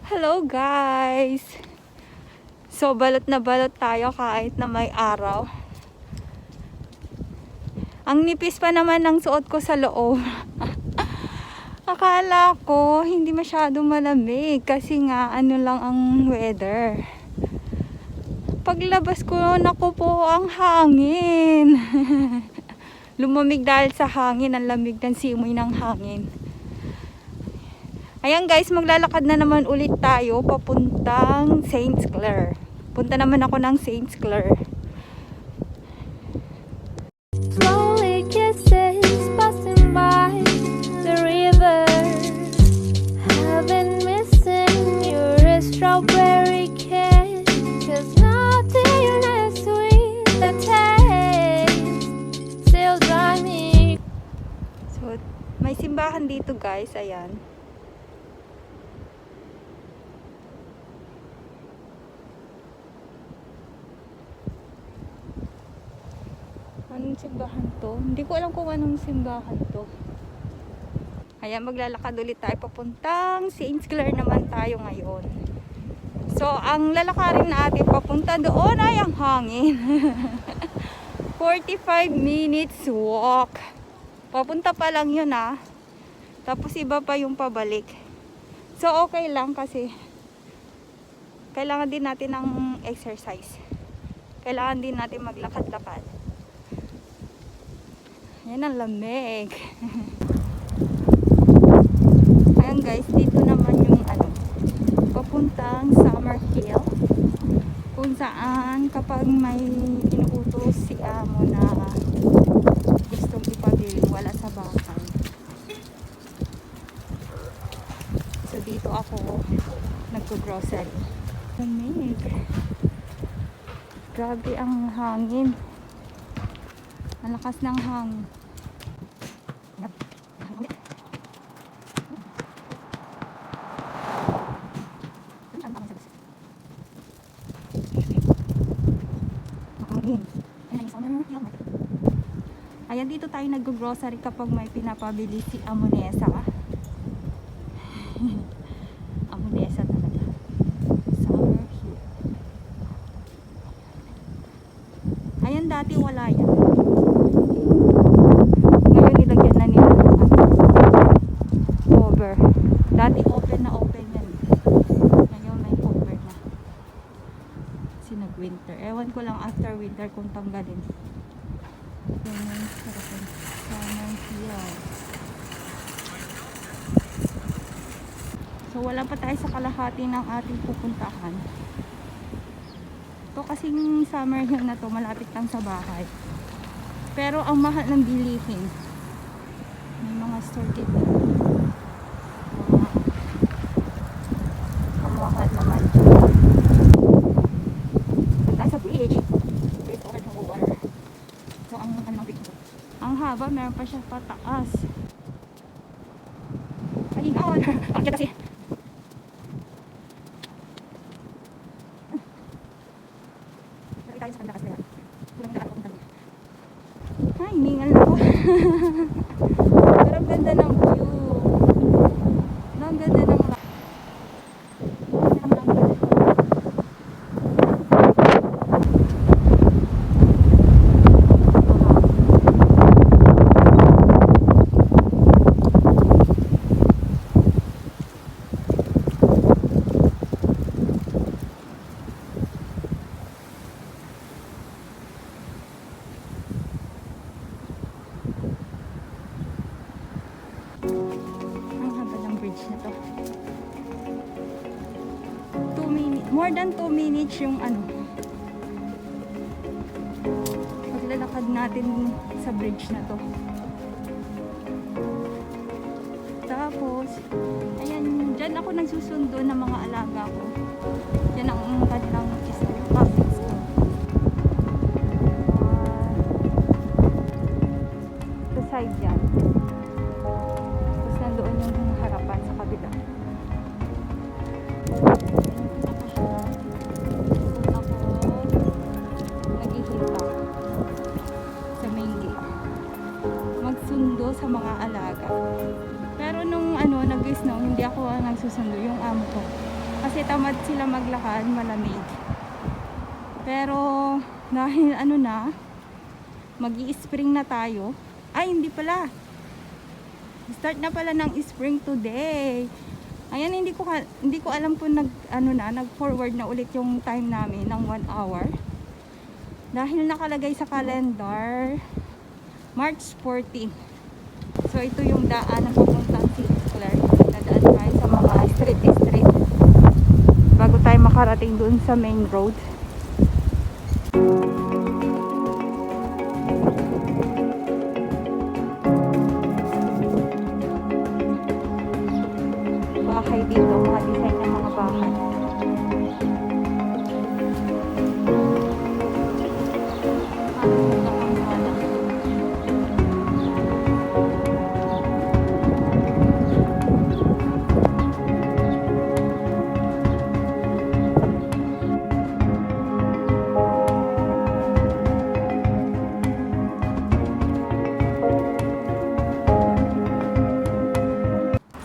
Hello guys! So balot na balot tayo kahit na may araw. Ang nipis pa naman ng suot ko sa loob. Akala ko hindi masyado malamig kasi nga ano lang ang weather. Paglabas ko, naku po, ang hangin. Lumamig dahil sa hangin, ang lamig ng simoy ng hangin. Ayan guys, maglalakad na naman ulit tayo papuntang St Claire. Punta naman ako ng St Claire. Slowly kisses passing by the river. I've been missing your strawberry kiss. 'Cause nothing as sweet the taste still drive me. So, may simbahan dito guys, ayan. Anong simbahan to? Hindi ko alam kung anong simbahan to. Ayan, maglalakad ulit tayo papuntang St. Claire naman tayo ngayon. So, ang lalakarin natin papunta doon ay ang hangin. 45 minutes walk. Papunta pa lang yun ah. Tapos iba pa yung pabalik. So, okay lang kasi kailangan din natin ng exercise. Kailangan din natin maglakad-lakad. Yan ang lamig. Ayan guys, dito naman yung papuntang Summerhill, kung saan kapag may inuutos si amo na gustong ipabili, wala sa bahay. So dito ako nagko-grocery. Lamig. Grabe ang hangin. Ang lakas ng hangin. Ayan, dito tayo nag-grocery kapag may pinapabili si Amonesa. Amonesa talaga. Summerhill. Ayan, dati wala yan. Ngayon nilagyan na nila cover. Dati open na open yan. Ngayon may cover na. Kasi nag-winter. Ewan ko lang after winter kung tanggalin. Ganyan, sarapin. Summerhill. So wala pa tayo sa kalahati ng ating pupuntahan. Ito kasing Summerhill na to malapit lang sa bahay. Pero ang mahal ng bilihin. May mga store dito. Ang mahal naman. Tayo sa beach. Beach over the water. So ang beach ito. Ang haba, meron pa siya pataas. Ay, gawin. Bakit kasi? Lagi tayo sa kanila kasi. Kulang na ako kung tayo. Ay, ningal na ako. Pero ang ganda ng view. Ang ganda ng na to. 2 minutes, more than 2 minutes yung paglalakad natin sa bridge na to. Tapos ayan, dyan ako nagsusundo ng mga alaga ko. Yan ang kanilang public school. Sa side yan. Doon yung harapan sa kabila. Ako naghihintay sa main gate. Magsundo sa mga alaga. Pero nung nag-snow, hindi ako nagsusundo, yung amo ko. kasi tamad sila maglakad, malamig. Pero dahil ano na, magi-spring na tayo. Ay, hindi pala. Start na pala ng spring today. Ayan, hindi ko alam kung nag-forward na ulit yung time namin ng 1 hour. Dahil nakalagay sa calendar March 14. So ito yung daan na papuntang St Claire. Nadaan tayo sa mga street bago tayo makarating dun sa main road. Bahay dito, mga design ng mga bahay.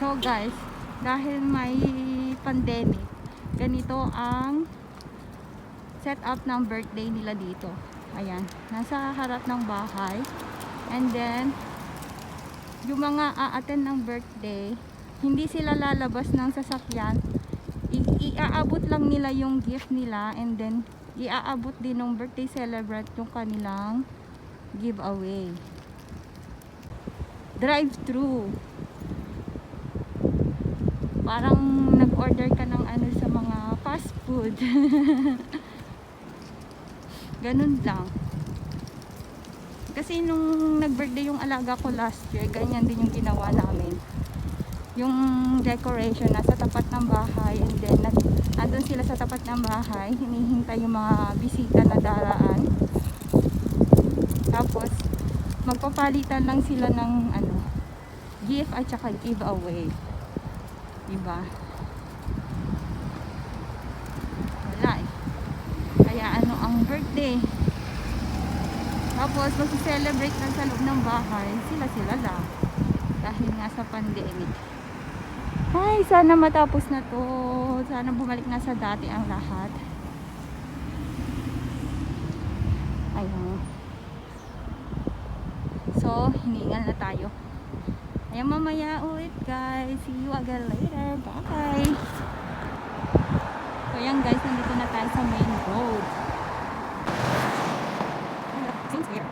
So guys, dahil may pandemic, ganito ang setup ng birthday nila dito. Ayan, nasa harap ng bahay. And then yung mga a-attend ng birthday, hindi sila lalabas ng sasakyan. Iaabot lang nila yung gift nila, and then iaabot din ng birthday celebrant yung kanilang giveaway. Drive-thru. Parang nag-order ka ng ano sa mga fast food. Ganun lang. Kasi nung nag-birthday yung alaga ko last year, ganyan din yung ginawa namin. Yung decoration nasa tapat ng bahay, and then andun sila sa tapat ng bahay, hinihintay yung mga bisita na daraan. Tapos magpapalitan lang sila ng ano, gift at saka giveaway. Diba? Wala eh. Kaya ano ang birthday. Tapos mag-celebrate lang sa loob ng bahay, sila lang. Dahil nga sa pandemic. Ay, sana matapos na to. Sana bumalik na sa dati ang lahat. Ayun. So, hiningal na tayo. Ayan, mamaya ulit guys. See you again later. Bye! So yan guys, nandito na tayo sa main road. St Claire.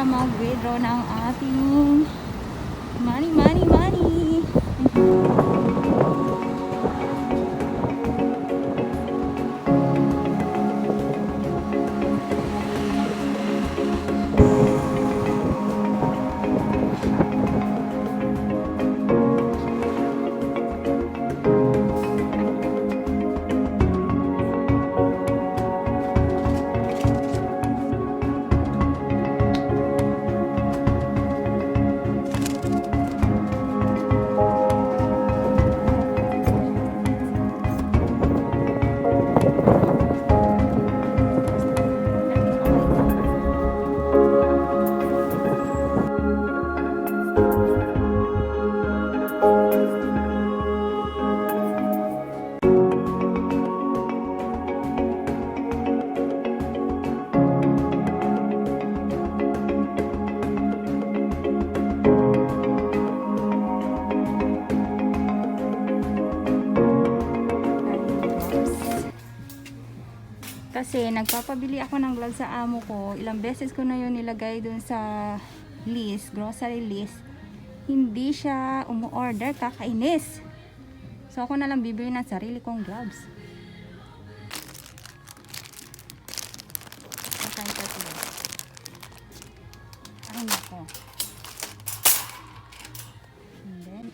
mag-withdraw ng ating money. Kasi nagpapabili ako ng gloves sa amo ko. Ilang beses ko na yun nilagay dun sa list, grocery list. Hindi siya umu-order, kakainis. So ako na lang bibili ng sarili kong gloves. Sakay ka sila. Ay nako. And then,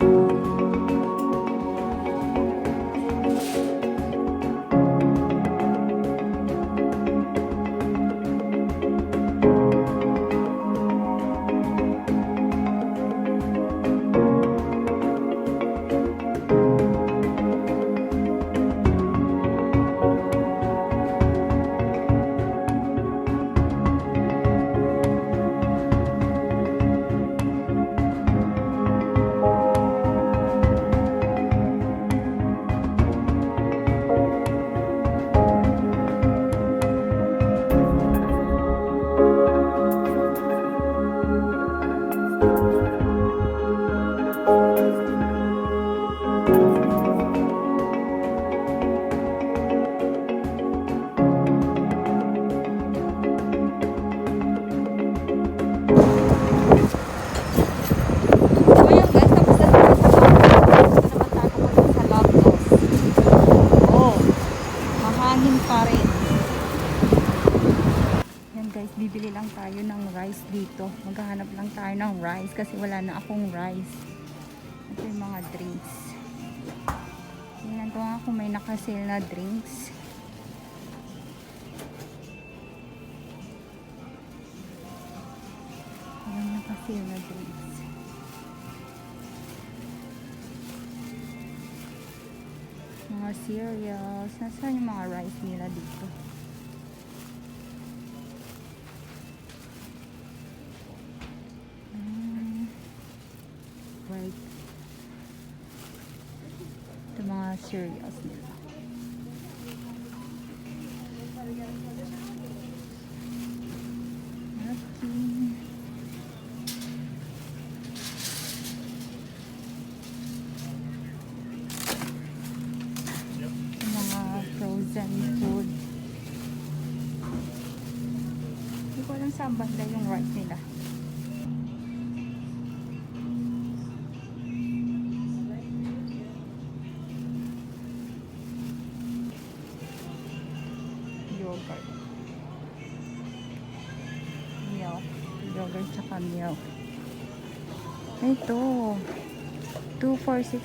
bibili lang tayo ng rice dito. Maghahanap lang tayo ng rice kasi wala na akong rice. Ito yung mga drinks. Tingnan ko nga kung may nakasale na drinks. Walang nakasale na drinks. Mga cereals. Nasaan yung mga rice nila dito? Right. Ito mga cereals nila. Okay. Ito mga frozen food. Hindi ko alam saan banda yung rice nila. Yogurt. Milk. Yogurt tsaka milk. Ito. $2 for $6.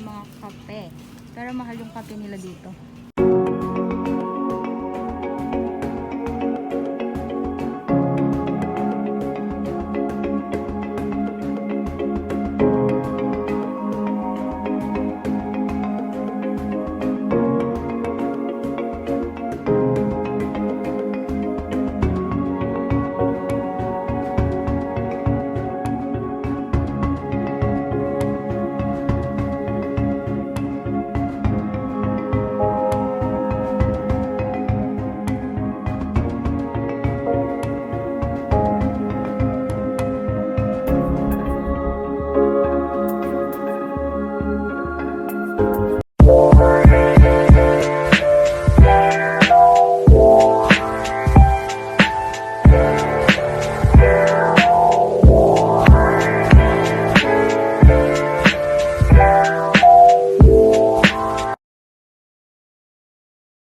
Mga kape. Pero mahal yung kape nila dito.